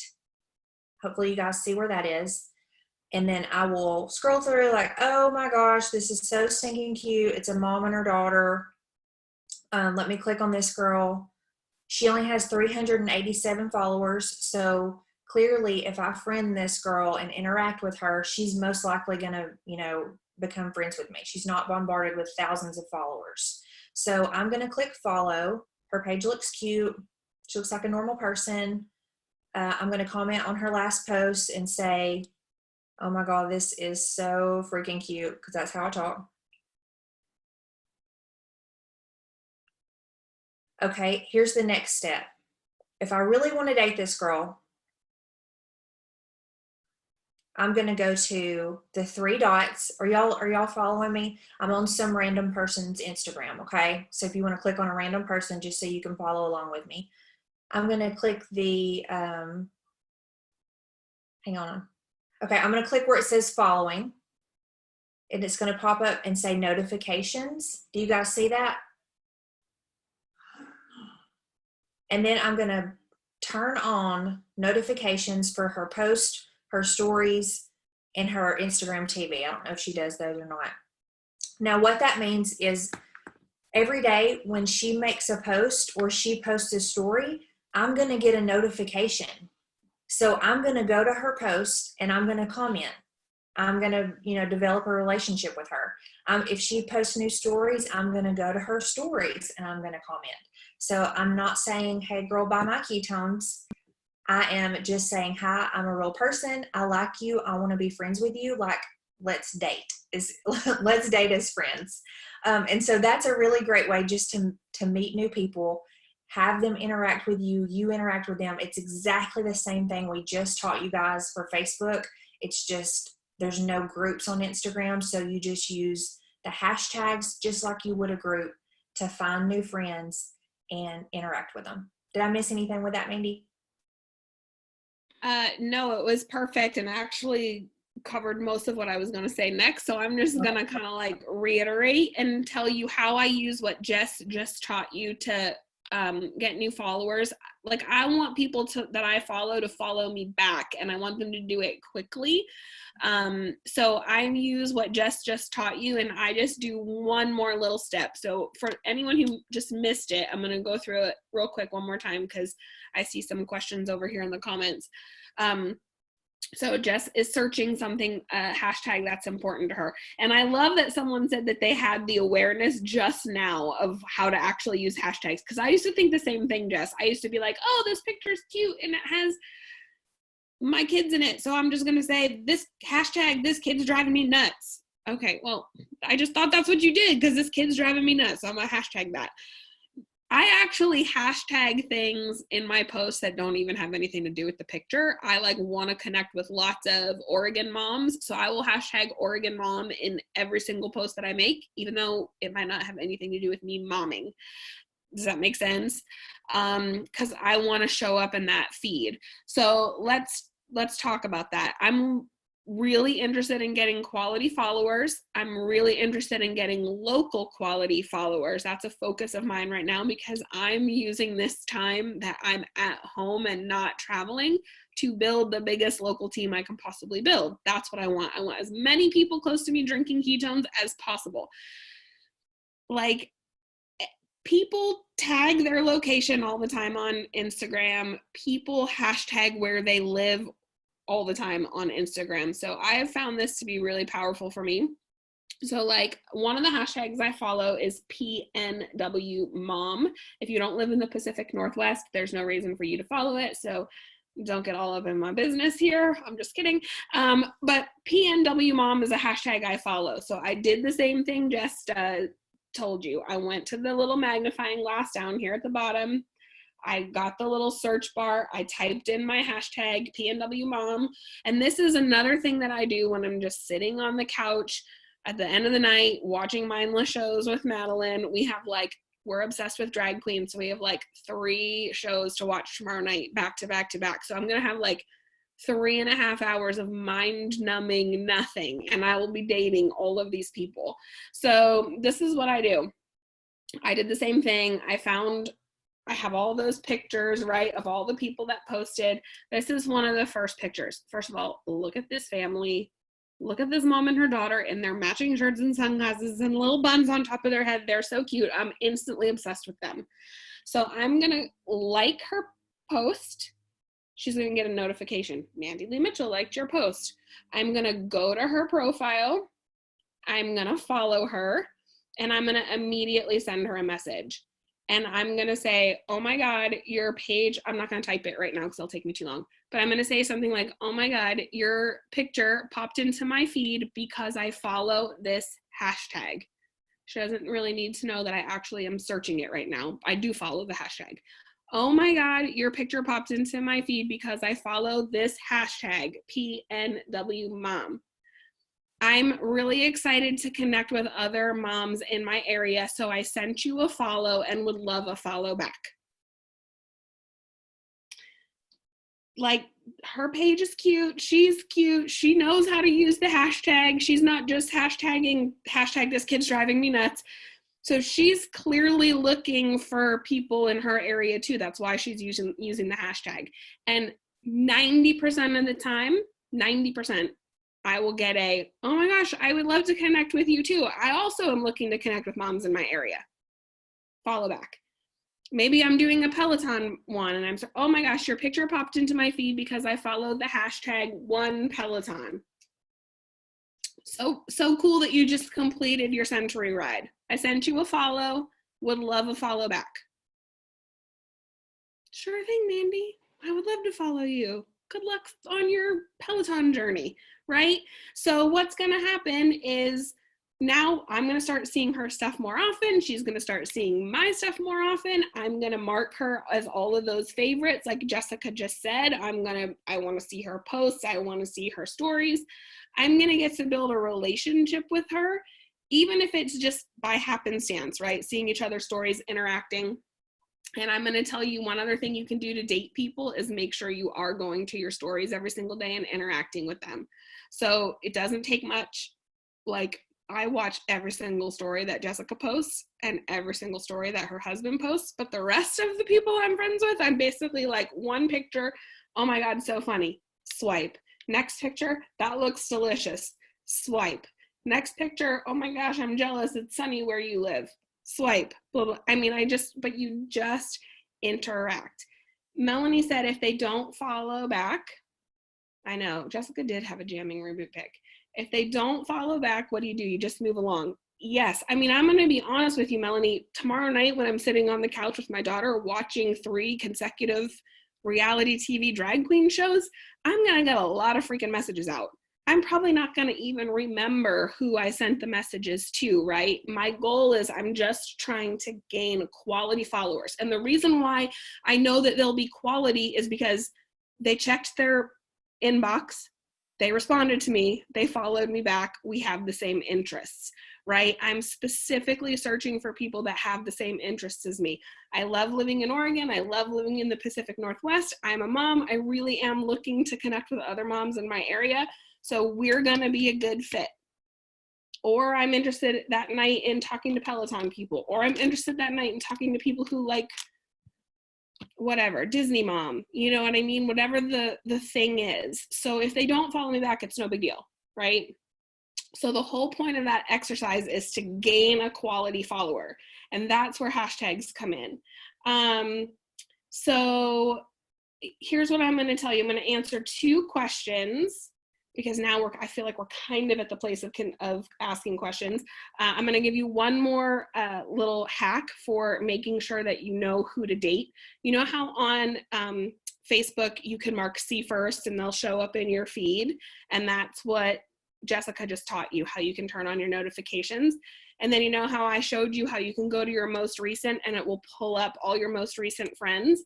Speaker 2: Hopefully you guys see where that is. And then I will scroll through like, oh my gosh, this is so stinking cute. It's a mom and her daughter. Let me click on this girl. She only has 387 followers. So clearly, if I friend this girl and interact with her, she's most likely going to, become friends with me. She's not bombarded with thousands of followers. So I'm going to click follow. Her page looks cute. She looks like a normal person. I'm going to comment on her last post and say, oh my God, this is so freaking cute, because that's how I talk. Okay, here's the next step. If I really want to date this girl, I'm going to go to the three dots. Are y'all following me? I'm on some random person's Instagram, okay? So if you want to click on a random person just so you can follow along with me, I'm going to click the, hang on. Okay, I'm going to click where it says following, and it's going to pop up and say notifications. Do you guys see that? And then I'm going to turn on notifications for her post, her stories, and her Instagram TV. I don't know if she does those or not. Now, what that means is every day when she makes a post or she posts a story, I'm going to get a notification. So I'm going to go to her post and I'm going to comment. I'm going to, develop a relationship with her. If she posts new stories, I'm going to go to her stories and I'm going to comment. So I'm not saying, hey, girl, buy my ketones. I am just saying, hi, I'm a real person. I like you. I want to be friends with you. Like, let's date. Let's date as friends. And so that's a really great way just to meet new people, have them interact with you, you interact with them. It's exactly the same thing we just taught you guys for Facebook. It's just, there's no groups on Instagram. So you just use the hashtags just like you would a group to find new friends and interact with them. Did I miss anything with that, Mandy?
Speaker 1: No, it was perfect and actually covered most of what I was going to say next. So I'm just going to kind of like reiterate and tell you how I use what Jess just taught you to get new followers. Like, I want people that I follow to follow me back, and I want them to do it quickly. So I use what Jess just taught you, and I just do one more little step. So for anyone who just missed it, I'm going to go through it real quick one more time because I see some questions over here in the comments. So Jess is searching something, a hashtag that's important to her. And I love that someone said that they had the awareness just now of how to actually use hashtags. Because I used to think the same thing, Jess. I used to be like, oh, this picture's cute and it has my kids in it. So I'm just going to say this hashtag, this kid's driving me nuts. Okay, well, I just thought that's what you did because this kid's driving me nuts. So I'm going to hashtag that. I actually hashtag things in my posts that don't even have anything to do with the picture. I want to connect with lots of Oregon moms. So I will hashtag Oregon mom in every single post that I make, even though it might not have anything to do with me momming. Does that make sense? Because I want to show up in that feed. So let's talk about that. I'm really interested in getting quality followers. I'm really interested in getting local quality followers. That's a focus of mine right now because I'm using this time that I'm at home and not traveling to build the biggest local team I can possibly build. That's what I want. I want as many people close to me drinking ketones as possible. Like, people tag their location all the time on Instagram. People hashtag where they live all the time on Instagram. So I have found this to be really powerful for me. So one of the hashtags I follow is PNW Mom. If you don't live in the Pacific Northwest, there's no reason for you to follow it. So don't get all up in my business here. I'm just kidding. But PNW Mom is a hashtag I follow. So I did the same thing Jess told you. I went to the little magnifying glass down here at the bottom. I got the little search bar. I typed in my hashtag PNW Mom. And this is another thing that I do when I'm just sitting on the couch at the end of the night watching mindless shows with Madeline. We're obsessed with drag queens. So we have 3 shows to watch tomorrow night back to back to back. So I'm going to have 3.5 hours of mind numbing nothing. And I will be dating all of these people. So this is what I do. I did the same thing. I found I have all those pictures, right, of all the people that posted. This is one of the first pictures. First of all, look at this family. Look at this mom and her daughter in their matching shirts and sunglasses and little buns on top of their head. They're so cute. I'm instantly obsessed with them. So I'm going to like her post. She's going to get a notification. Mandy Lee Mitchell liked your post. I'm going to go to her profile. I'm going to follow her. And I'm going to immediately send her a message. And I'm going to say, oh my God, your page, I'm not going to type it right now because it'll take me too long. But I'm going to say something like, oh my God, your picture popped into my feed because I follow this hashtag. She doesn't really need to know that I actually am searching it right now. I do follow the hashtag. Oh my God, your picture popped into my feed because I follow this hashtag, PNW Mom. I'm really excited to connect with other moms in my area, so I sent you a follow and would love a follow back. Like, her page is cute. She's cute. She knows how to use the hashtag. She's not just hashtagging, hashtag this kid's driving me nuts. So she's clearly looking for people in her area too. That's why she's using the hashtag. And 90% of the time, 90%, I will get a, oh my gosh, I would love to connect with you too. I also am looking to connect with moms in my area. Follow back. Maybe I'm doing a Peloton one and I'm so, oh my gosh, your picture popped into my feed because I followed the hashtag one Peloton. So cool that you just completed your Century ride. I sent you a follow, would love a follow back. Sure thing, Mandy. I would love to follow you. Good luck on your Peloton journey, right? So what's going to happen is now I'm going to start seeing her stuff more often. She's going to start seeing my stuff more often. I'm going to mark her as all of those favorites. Like Jessica just said, I want to see her posts. I want to see her stories. I'm going to get to build a relationship with her, even if it's just by happenstance, right? Seeing each other's stories, interacting. And I'm going to tell you one other thing you can do to date people is make sure you are going to your stories every single day and interacting with them. So it doesn't take much. Like, I watch every single story that Jessica posts and every single story that her husband posts, but the rest of the people I'm friends with, I'm basically like, one picture, oh my God, so funny, swipe. Next picture, that looks delicious, swipe. Next picture, oh my gosh, I'm jealous, it's sunny where you live, swipe. Blah, blah. I mean, but you just interact. Melanie said if they don't follow back, I know, Jessica did have a jamming reboot pick. If they don't follow back, what do? You just move along. Yes, I mean, I'm going to be honest with you, Melanie. Tomorrow night when I'm sitting on the couch with my daughter watching 3 consecutive reality TV drag queen shows, I'm going to get a lot of freaking messages out. I'm probably not going to even remember who I sent the messages to, right? My goal is I'm just trying to gain quality followers. And the reason why I know that they'll be quality is because they checked their inbox, they responded to me, they followed me back, we have the same interests, right? I'm specifically searching for people that have the same interests as me. I love living in Oregon. I love living in the Pacific Northwest. I'm a mom. I really am looking to connect with other moms in my area. So we're going to be a good fit. Or I'm interested that night in talking to Peloton people, or I'm interested that night in talking to people who like whatever, Disney mom, you know what I mean? Whatever the thing is. So if they don't follow me back, it's no big deal, right? So the whole point of that exercise is to gain a quality follower. And that's where hashtags come in. So here's what I'm going to tell you. I'm going to answer 2 questions because now I feel like we're kind of at the place of asking questions. I'm going to give you one more little hack for making sure that you know who to date. You know how on Facebook you can mark see first and they'll show up in your feed, and that's what Jessica just taught you, how you can turn on your notifications. And then you know how I showed you how you can go to your most recent and it will pull up all your most recent friends.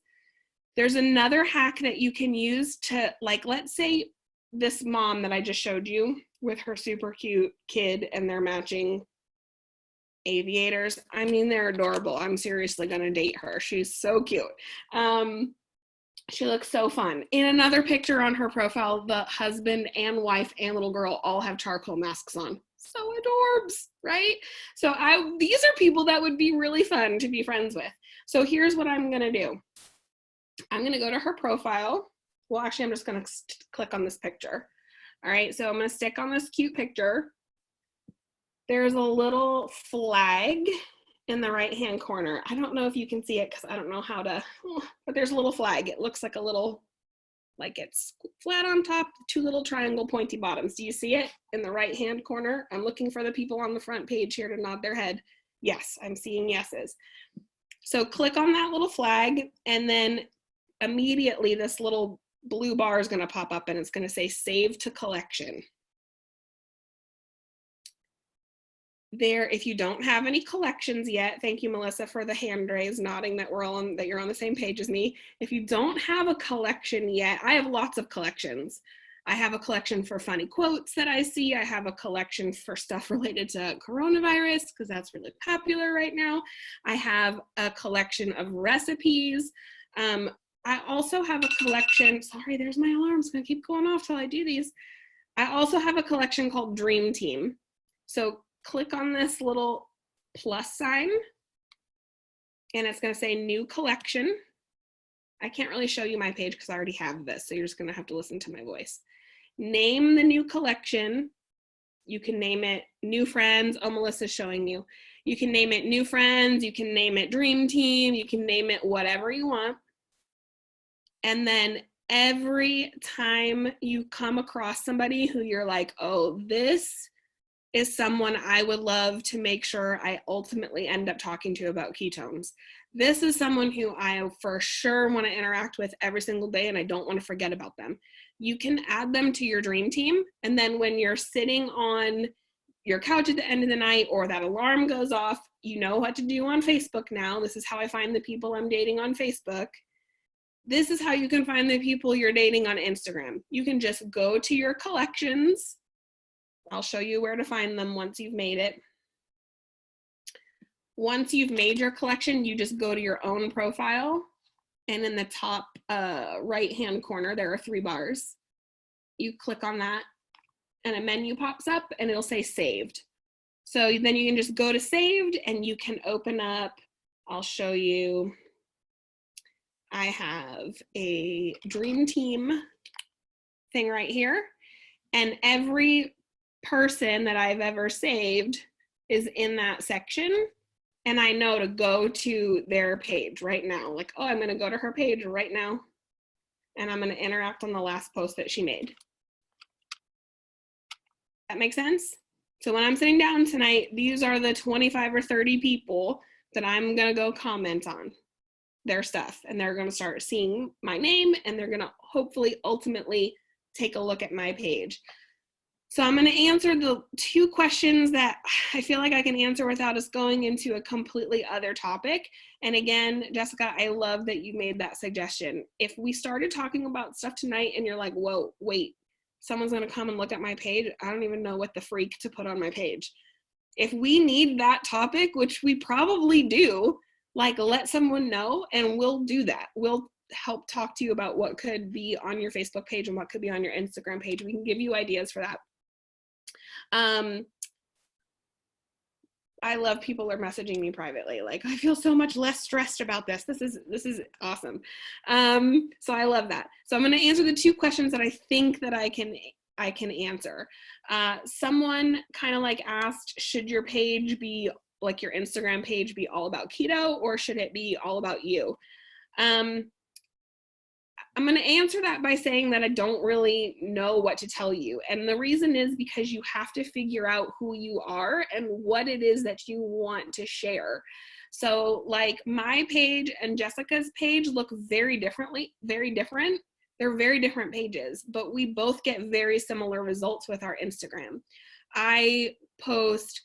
Speaker 1: There's another hack that you can use to, like, let's say this mom that I just showed you with her super cute kid and their matching aviators. I mean, they're adorable. I'm seriously going to date her. She's so cute. She looks so fun. In another picture on her profile, the husband and wife and little girl all have charcoal masks on. So adorbs, right? So these are people that would be really fun to be friends with. So here's what I'm gonna do. I'm gonna go to her profile. Well, actually, I'm just gonna click on this picture. All right, so I'm gonna stick on this cute picture. There's a little flag in the right-hand corner. I don't know if you can see it because I don't know how to, but there's a little flag. It looks like a little, like it's flat on top, two little triangle pointy bottoms. Do you see it in the right-hand corner? I'm looking for the people on the front page here to nod their head. Yes, I'm seeing yeses. So click on that little flag, and then immediately this little blue bar is going to pop up and it's going to say save to collection. There, if you don't have any collections yet, thank you, Melissa, for the hand raise, nodding that we're all on, that you're on the same page as me. If you don't have a collection yet, I have lots of collections. I have a collection for funny quotes that I see. I have a collection for stuff related to coronavirus because that's really popular right now. I have a collection of recipes. I also have a collection, sorry, there's my alarm. It's gonna keep going off till I do these. I also have a collection called Dream Team. So click on this little plus sign and it's going to say new collection. I can't really show you my page because I already have this, so you're just going to have to listen to my voice. Name the new collection. You can name it New Friends. Oh, Melissa's showing you. You can name it New Friends. You can name it Dream Team. You can name it whatever you want. And then every time you come across somebody who you're like, oh, this is someone I would love to make sure I ultimately end up talking to about ketones. This is someone who I for sure want to interact with every single day and I don't want to forget about them. You can add them to your dream team, and then when you're sitting on your couch at the end of the night or that alarm goes off, you know what to do on Facebook now. This is how I find the people I'm dating on Facebook. This is how you can find the people you're dating on Instagram. You can just go to your collections. I'll show you where to find them once you've made it. Once you've made your collection, you just go to your own profile, and in the top right-hand corner, there are 3 bars. You click on that, and a menu pops up, and it'll say saved. So then you can just go to saved, and you can open up, I'll show you, I have a Dream Team thing right here, and every person that I've ever saved is in that section, and I know to go to their page right now. Like, oh, I'm going to go to her page right now, and I'm going to interact on the last post that she made. That makes sense? So when I'm sitting down tonight, these are the 25 or 30 people that I'm going to go comment on their stuff, and they're going to start seeing my name, and they're going to hopefully ultimately take a look at my page. So I'm going to answer the 2 questions that I feel like I can answer without us going into a completely other topic. And again, Jessica, I love that you made that suggestion. If we started talking about stuff tonight and you're like, whoa, wait, someone's going to come and look at my page, I don't even know what the freak to put on my page. If we need that topic, which we probably do, like, let someone know and we'll do that. We'll help talk to you about what could be on your Facebook page and what could be on your Instagram page. We can give you ideas for that. I love people are messaging me privately. Like, I feel so much less stressed about this. This is awesome. So I love that. So I'm going to answer the 2 questions that I think that I can answer. Someone kind of like asked, should your page be like your Instagram page be all about keto, or should it be all about you? I'm going to answer that by saying that I don't really know what to tell you. And the reason is because you have to figure out who you are and what it is that you want to share. So like my page and Jessica's page look very different. They're very different pages, but we both get very similar results with our Instagram. I post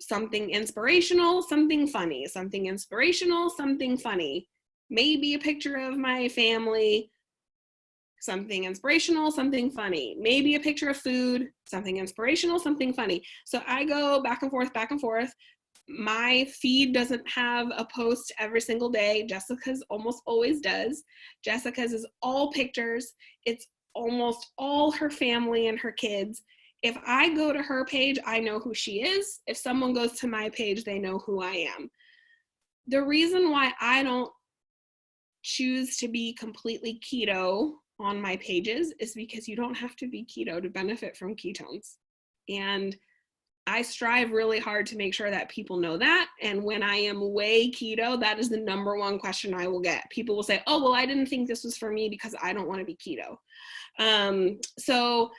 Speaker 1: something inspirational, something funny, something inspirational, something funny, maybe a picture of my family, something inspirational, something funny, maybe a picture of food, something inspirational, something funny. So I go back and forth, back and forth. My feed doesn't have a post every single day. Jessica's almost always does. Jessica's is all pictures. It's almost all her family and her kids. If I go to her page, I know who she is. If someone goes to my page, they know who I am. the reason why I don't choose to be completely keto on my pages is because you don't have to be keto to benefit from ketones. And I strive really hard to make sure that people know that. And when I am way keto, that is the number one question I will get. People will say, oh, well, I didn't think this was for me because I don't want to be keto. So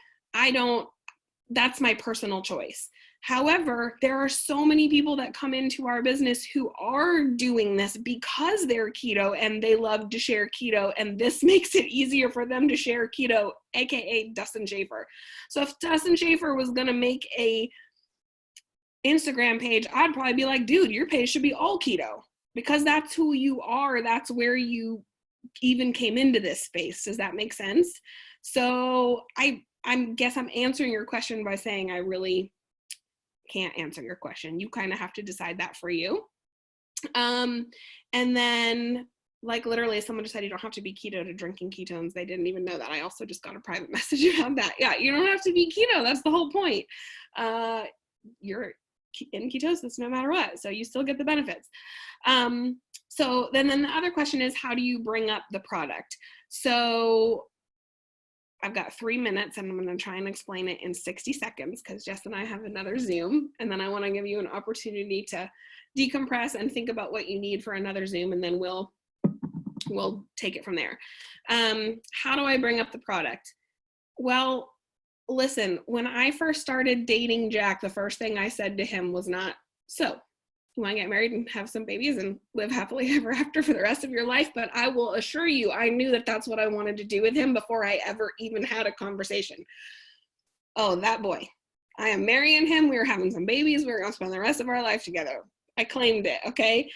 Speaker 1: that's my personal choice. However, there are so many people that come into our business who are doing this because they're keto and they love to share keto, and this makes it easier for them to share keto, aka Dustin Schaefer. So if Dustin Schaefer was going to make a Instagram page, I'd probably be like, dude, your page should be all keto, because that's who you are. That's where you even came into this space. Does that make sense? So I guess I'm answering your question by saying I really can't answer your question. You kind of have to decide that for you. And then, like, literally someone just said you don't have to be keto to drinking ketones. They didn't even know that. I also just got a private message about that. Yeah, you don't have to be keto. That's the whole point. You're in ketosis no matter what, so you still get the benefits. So then the other question is, how do you bring up the product? So I've got 3 minutes and I'm going to try and explain it in 60 seconds because Jess and I have another Zoom, and then I want to give you an opportunity to decompress and think about what you need for another Zoom, and then we'll take it from there. How do I bring up the product? Well, listen, when I first started dating Jack, the first thing I said to him was not, so you want to get married and have some babies and live happily ever after for the rest of your life? But I will assure you, I knew that that's what I wanted to do with him before I ever even had a conversation. Oh, that boy. I am marrying him. We were having some babies. We were going to spend the rest of our life together. I claimed it, okay?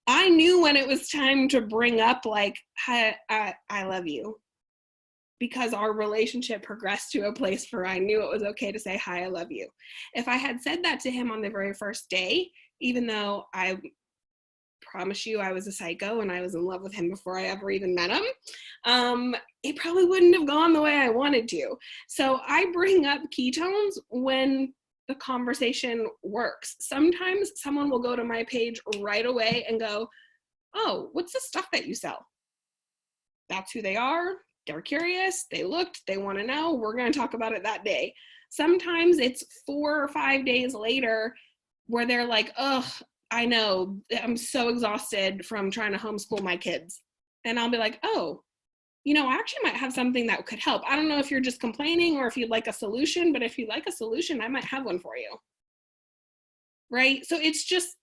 Speaker 1: I knew when it was time to bring up, like, hi, I love you, because our relationship progressed to a place where I knew it was okay to say, hi, I love you. If I had said that to him on the very first day, even though I promise you I was a psycho and I was in love with him before I ever even met him, it probably wouldn't have gone the way I wanted to. So I bring up ketones when the conversation works. Sometimes someone will go to my page right away and go, oh, what's the stuff that you sell? That's who they are. They're curious. They looked. They want to know. We're going to talk about it that day. Sometimes it's 4 or 5 days later where they're like, ugh, I know, I'm so exhausted from trying to homeschool my kids. And I'll be like, oh, you know, I actually might have something that could help. I don't know if you're just complaining or if you'd like a solution, but if you'd like a solution, I might have one for you. Right? So it's just,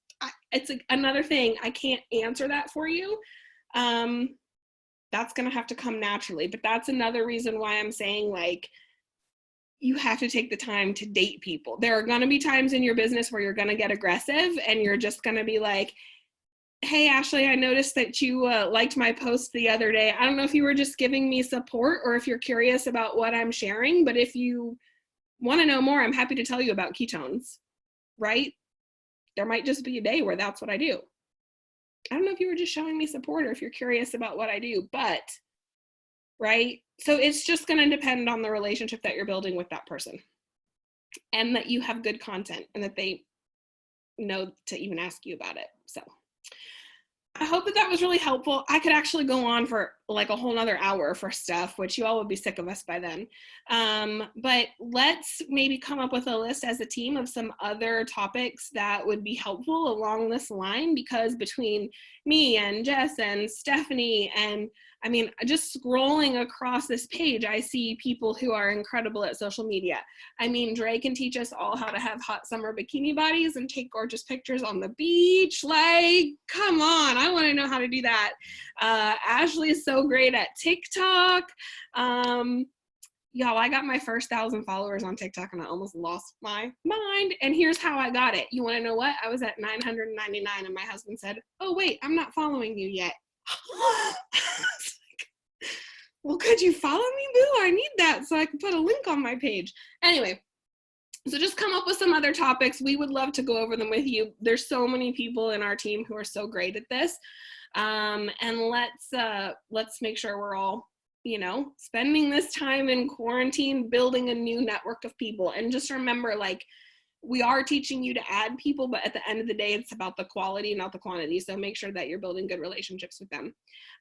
Speaker 1: it's another thing. I can't answer that for you. That's going to have to come naturally. But that's another reason why I'm saying, like, you have to take the time to date people. There are going to be times in your business where you're going to get aggressive and you're just going to be like, hey, Ashley, I noticed that you liked my post the other day. I don't know if you were just giving me support or if you're curious about what I'm sharing, but if you want to know more, I'm happy to tell you about ketones, right? There might just be a day where that's what I do. I don't know if you were just showing me support or if you're curious about what I do, but, right? So it's just going to depend on the relationship that you're building with that person, and that you have good content and that they know to even ask you about it. So I hope that was really helpful. I could actually go on for like a whole nother hour for stuff, which you all would be sick of us by then. But let's maybe come up with a list as a team of some other topics that would be helpful along this line, because between me and Jess and Stephanie, and I mean, just scrolling across this page, I see people who are incredible at social media. I mean, Dre can teach us all how to have hot summer bikini bodies and take gorgeous pictures on the beach. Like, come on, I want to know how to do that. Ashley is so great at TikTok. Y'all, I got my first 1,000 followers on TikTok and I almost lost my mind. And here's how I got it. You want to know what? I was at 999 and my husband said, oh, wait, I'm not following you yet. Well, could you follow me, boo? I need that so I can put a link on my page. Anyway, so just come up with some other topics. We would love to go over them with you. There's so many people in our team who are so great at this. And let's make sure we're all, you know, spending this time in quarantine building a new network of people. And just remember, like, We are teaching you to add people, but at the end of the day, it's about the quality, not the quantity. So make sure that you're building good relationships with them.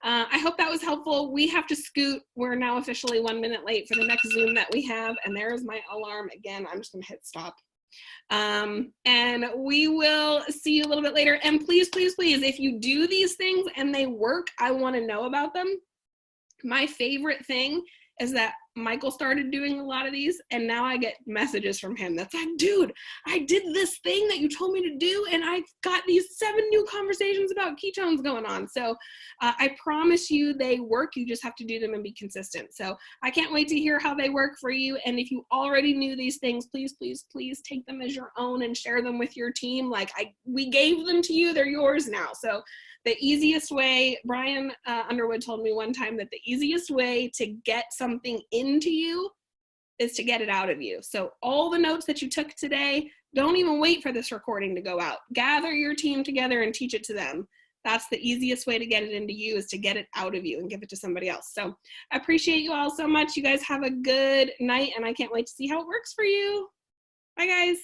Speaker 1: I hope that was helpful. We have to scoot. We're now officially 1 minute late for the next Zoom that we have. And there is my alarm again. I'm just gonna hit stop. And we will see you a little bit later. And please, please, please, if you do these things and they work, I wanna know about them. My favorite thing is that Michael started doing a lot of these, and now I get messages from him that's like, dude, I did this thing that you told me to do, and I got these 7 new conversations about ketones going on. So I promise you they work. You just have to do them and be consistent. So I can't wait to hear how they work for you. And if you already knew these things, please, please, please take them as your own and share them with your team. Like we gave them to you, they're yours now. So the easiest way, Brian Underwood told me one time that the easiest way to get something into you is to get it out of you. So all the notes that you took today, don't even wait for this recording to go out. Gather your team together and teach it to them. That's the easiest way to get it into you, is to get it out of you and give it to somebody else. So I appreciate you all so much. You guys have a good night, and I can't wait to see how it works for you. Bye, guys.